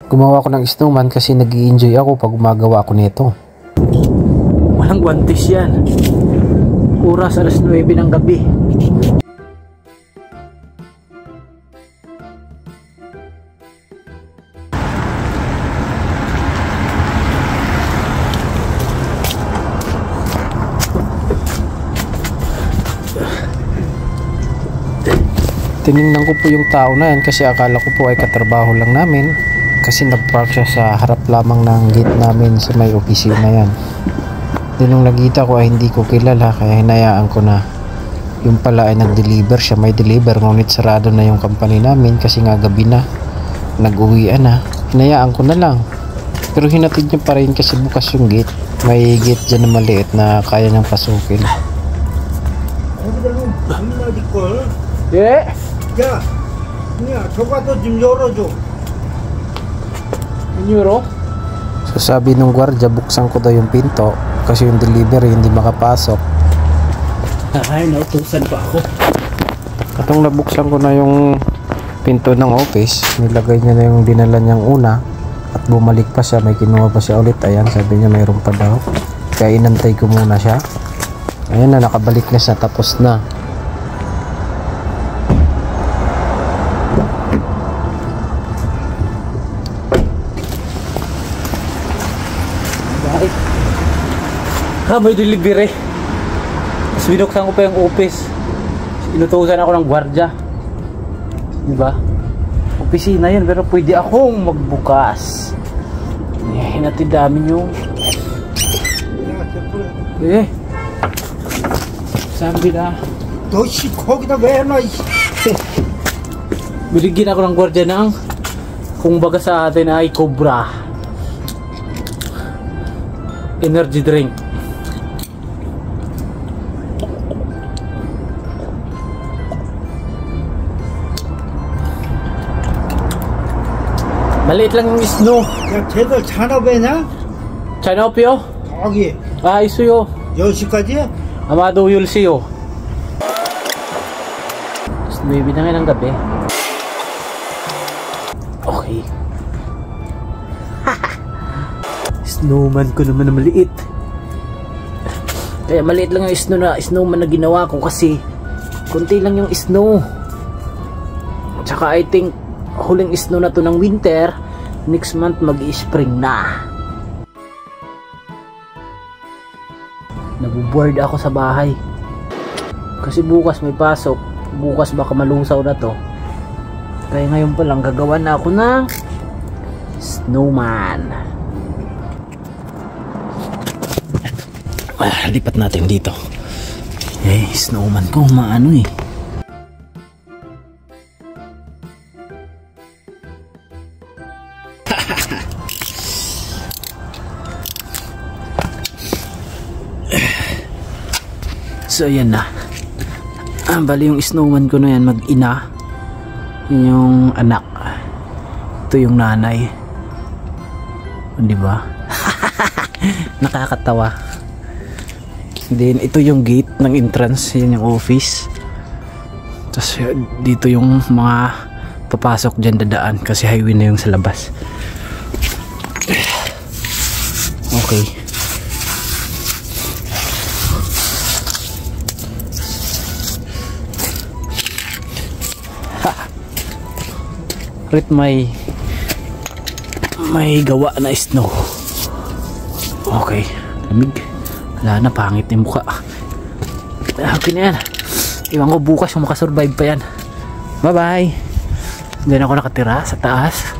Gumawa ko ng snowman kasi nag-i-enjoy ako pag gumagawa ako nito. Walang guantes yan. Oras 9 ng gabi. Tinignan ko po yung tao na yan kasi akala ko po ay katrabaho lang namin kasi nag-park siya sa harap lamang ng gate namin sa may opisina yan. Then nung nakita ko ay hindi ko kilala kaya hinayaan ko na. Yung pala ay nag-deliver siya, may deliver ngunit sarado na yung company namin kasi nga gabi na, nag-uwian na. Hinayaan ko na lang pero hinatid niya pa rin kasi bukas yung gate. May gate dyan na maliit na kaya niyang pasukin. Yeah. 야, 야, 저가도 좀 열어줘. Euro? So sabi nung gwardiya buksan ko daw yung pinto kasi yung delivery hindi makapasok. Ay, nautusan pa ako. Katong nabuksan ko na yung pinto ng office, nilagay niya na yung dinala niyang una at bumalik pa siya, may kinuha pa siya ulit. Ayan, sabi niya mayroon pa daw. Kaya inantay ko muna siya. Ayan na, nakabalik na siya, tapos na. May delivery. Tapos binuksan ko pa yung office. Inutusan ako ng gwardiya. Diba? Opisina yun pero pwede akong magbukas. Hinatid namin yung sabi na 너씨 거기다 왜 놔? binigyan ako ng gwardiya ng kung baga sa atin ay Cobra energy drink. Maliit lang yung snow. 야, 걔들 잔업해냐? Chanopio? 거기 Ah, isuyo. 10시까지? Amado Yulsio. 9 na ngayon ng gabi. Okay. Snowman ko naman na maliit. Kaya maliit lang yung snowman na ginawa ko kasi konti lang yung snow. Tsaka I think huling snow na to ng winter, next month mag-i-spring na. Nabuboard ako sa bahay kasi bukas may pasok, bukas baka malusaw na to, kaya ngayon pa lang gagawa na ako ng snowman. Lipat natin dito. Snowman ko maano eh. So ayan na. Bali yung snowman ko na yan mag-ina. Yun yung anak. Ito yung nanay. Di ba? Nakakatawa. Then ito yung gate ng entrance, yan yung office. Tapos dito yung mga papasok dyan dadaan kasi highway na yung sa labas. Okay. Rit may gawa na snow. Okay, lamig. Wala na, pangit yung mukha. Okay na yan. Iwan ko bukas kung makasurvive pa yan. Bye bye. Diyan ako nakatira sa taas.